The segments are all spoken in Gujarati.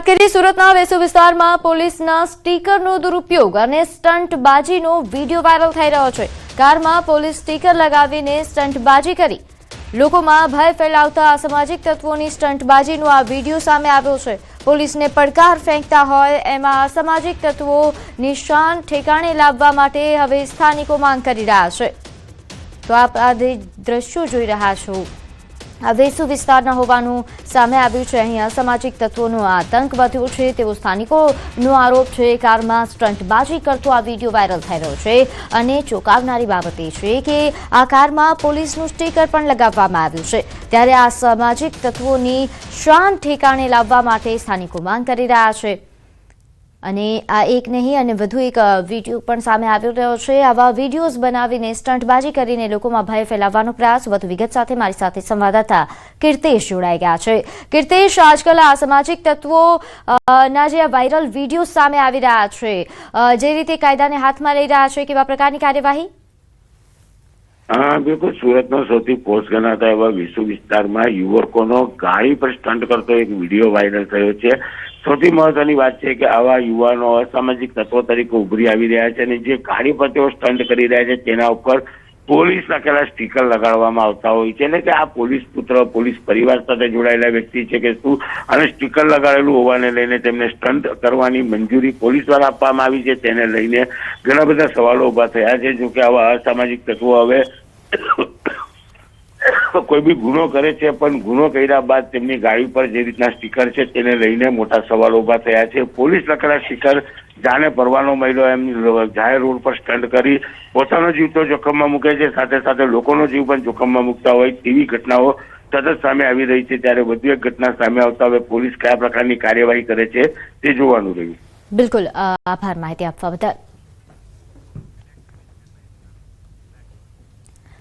વાત કરીએ સુરતના વેસુ વિસ્તારમાં પોલીસના સ્ટીકરનો દુરુપયોગ અને સ્ટંટબાજીનો વિડીયો વાયરલ થઈ રહ્યો છે। કારમાં પોલીસ સ્ટીકર લગાવીને સ્ટંટબાજી કરી લોકોમાં ભય ફેલાવતા અસામાજિક તત્વોની સ્ટંટબાજીનો આ વિડીયો સામે આવ્યો છે। પોલીસને પડકાર ફેંકતા હોય એમાં અસામાજિક તત્વો નિશાન ઠેકાણે લાવવા માટે હવે સ્થાનિકો માંગ કરી રહ્યા છે। તો આપ આ દ્રશ્યો જોઈ રહ્યા છો, આ વેસુ વિસ્તારના હોવાનું સામે આવ્યું છે। અહીં અસામાજિક તત્વોનો આતંક વધ્યો છે તેવો સ્થાનિકોનો આરોપ છે। કારમાં સ્ટંટબાજી કરતો આ વિડીયો વાયરલ થઈ રહ્યો છે અને ચોંકાવનારી બાબત એ છે કે આ કારમાં પોલીસનું સ્ટીકર પણ લગાવવામાં આવ્યું છે। ત્યારે આ અસામાજિક તત્વોની શાન ઠેકાણે લાવવા માટે સ્થાનિકો માંગ કરી રહ્યા છે અને આ એક નહીં અને વધુ એક વિડીયો પણ સામે આવી રહ્યો છે। આવા વિડીયોઝ બનાવીને સ્ટંટબાજી કરીને લોકોમાં ભય ફેલાવવાનો પ્રયાસ। વધુ વિગત સાથે મારી સાથે સંવાદદાતા કીર્તેશ જોડાઈ ગયા છે। કીર્તેશ, આજકાલ આ સામાજિક તત્વો ના જે વાયરલ વિડીયો સામે આવી રહ્યા છે, જે રીતે કાયદાને હાથમાં લઈ રહ્યા છે, કેવા પ્રકારની કાર્યવાહી? બિલકુલ, સુરતનો સૌથી પોસ્ટ ગણાતા એવા વેસુ વિસ્તારમાં યુવકોનો ગાડી પર સ્ટન્ટ કરતો એક વિડીયો વાયરલ થયો છે। સૌથી મહત્વની વાત છે કે આવા યુવાનો અસામાજિક તત્વો તરીકે ઉભરી આવી રહ્યા છે અને જે ગાડી પર તેઓ સ્ટન્ટ કરી રહ્યા છે તેના ઉપર પોલીસ લખેલા સ્ટીકર લગાડવામાં આવતા હોય છે। એટલે કે આ પોલીસ પુત્ર, પોલીસ પરિવાર સાથે જોડાયેલા વ્યક્તિ છે કે શું, અને સ્ટીકર લગાડેલું હોવાને લઈને તેમને સ્ટન્ટ કરવાની મંજૂરી પોલીસ દ્વારા આપવામાં આવી છે, તેને લઈને ઘણા બધા સવાલો ઉભા થયા છે। જો કે આવા અસામાજિક તત્વો હવે કોઈ બી ગુનો કરે છે, પણ ગુનો કર્યા બાદ તેમની ગાડી પર જે રીતના સ્ટીકર છે તેને લઈને મોટા સવાલો ઉભા થયા છે। પોલીસ લખેલા સ્ટીકર જાણે પરવાનો મહિલો એમની જાહેર રોડ પર સ્ટન્ટ કરી પોતાનો જીવ તો જોખમમાં મૂકે છે, સાથે સાથે લોકોનો જીવ પણ જોખમમાં મૂકતા હોય તેવી ઘટનાઓ સતત સામે આવી રહી છે। ત્યારે વધુ એક ઘટના સામે આવતા હવે પોલીસ કયા પ્રકારની કાર્યવાહી કરે છે તે જોવાનું રહ્યું। બિલકુલ, આભાર માહિતી આપવા બદલ।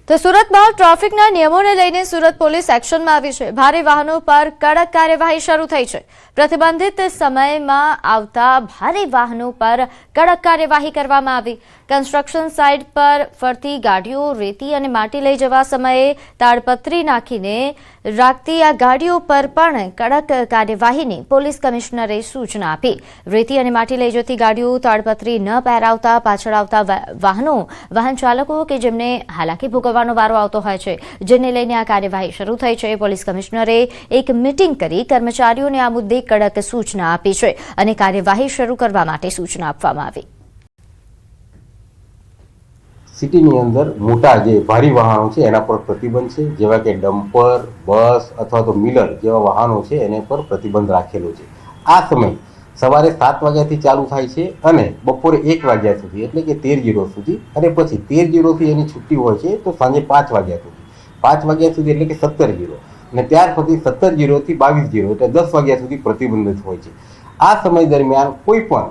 તો સુરતમાં ટ્રાફિકના નિયમોને લઈને સુરત પોલીસ એક્શનમાં આવી છે। ભારે વાહનો પર કડક કાર્યવાહી શરૂ થઈ છે। પ્રતિબંધિત સમયમાં આવતા ભારે વાહનો પર કડક કાર્યવાહી કરવામાં આવી। કન્સ્ટ્રક્શન સાઇટ પર ફરતી ગાડીઓ રેતી અને માટી લઈ જવા સમયે તાડપત્રી નાખીને રાખતી આ ગાડીઓ પર પણ કડક કાર્યવાહીની પોલીસ કમિશનરે સૂચના આપી। રેતી અને માટી લઈ જતી ગાડીઓ તાડપત્રી ન પહેરાવતા પાછળ આવતા વાહન ચાલકો કે જેમને હાલાકી ભોગવવાનો વારો આવતો હોય છે, જેને લઈને આ કાર્યવાહી શરૂ થઈ છે। પોલીસ કમિશનરે એક મીટિંગ કરી કર્મચારીઓને આ મુદ્દે કડક સૂચના આપી છે અને કાર્યવાહી શરૂ કરવા માટે સૂચના આપવામાં આવી। સિટીની અંદર મોટા જે ભારી વાહનો છે એના પર પ્રતિબંધ છે, જેવા કે ડમ્પર, બસ અથવા તો મિલર જેવા વાહનો છે એને પર પ્રતિબંધ રાખેલો છે। આ સમય સવારે 7 વાગ્યાથી ચાલુ થાય છે અને બપોરે 1 વાગ્યા સુધી, એટલે કે 13:00 સુધી, અને પછી 13:00 થી એની છુટ્ટી હોય છે તો સાંજે 5 વાગ્યા સુધી, 5 વાગ્યા સુધી એટલે કે 17:00, અને ત્યાર પછી 17:00 થી 22:00 એટલે 10 વાગ્યા સુધી પ્રતિબંધિત હોય છે। આ સમય દરમિયાન કોઈ પણ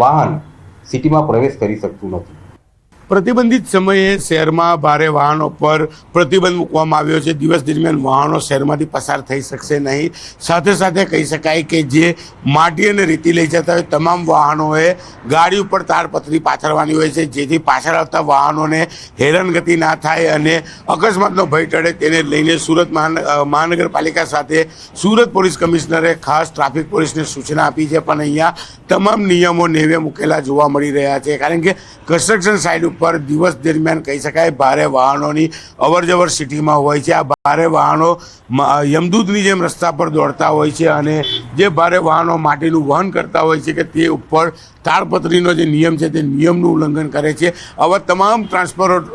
વાહન સિટીમાં પ્રવેશ કરી શકતું નથી। પ્રતિબંધિત સમયે શહેરમાં ભારે વાહનો પર પ્રતિબંધ મૂકવામાં આવ્યો છે। દિવસ દરમિયાન વાહનો શહેરમાંથી પસાર થઈ શકશે નહીં। સાથે સાથે કહી શકાય કે જે માટી અને રેતી લઈ જતા હોય તમામ વાહનોએ ગાડી ઉપર તાડપત્રી પાથરવાની હોય છે, જેથી પાછળ આવતા વાહનોને હેરાનગતિ ના થાય અને અકસ્માતનો ભય ટળે, તેને લઈને સુરત મહાનગરપાલિકા સાથે સુરત પોલીસ કમિશનરે ખાસ ટ્રાફિક પોલીસને સૂચના આપી છે। પણ અહીંયા તમામ નિયમો નેવે મૂકેલા જોવા મળી રહ્યા છે, કારણ કે કન્સ્ટ્રક્શન સાઇટ ઉપર દિવસ દરમિયાન કહી શકાય ભારે વાહનોની અવરજવર સિટીમાં હોય છે। આ ભારે વાહનો યમદૂતની જેમ રસ્તા પર દોડતા હોય છે અને જે ભારે વાહનો માટીનું વહન કરતા હોય છે કે તે ઉપર તાડપત્રીનો જે નિયમ છે તે નિયમનું ઉલ્લંઘન કરે છે। આવા તમામ ટ્રાન્સપોર્ટ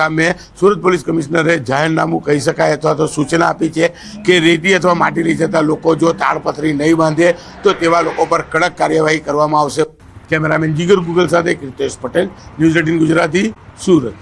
સામે સુરત પોલીસ કમિશનરે જાહેરનામું કહી શકાય અથવા તો સૂચના આપી છે કે રેતી અથવા માટી લઈ જતા લોકો જો તાડપત્રી નહીં બાંધે તો તેવા લોકો પર કડક કાર્યવાહી કરવામાં આવશે। કેમેરામેન જીગર ગુગલ સાથે કીર્તેશ પટેલ, ન્યૂઝ 18 ગુજરાતી, સુરત।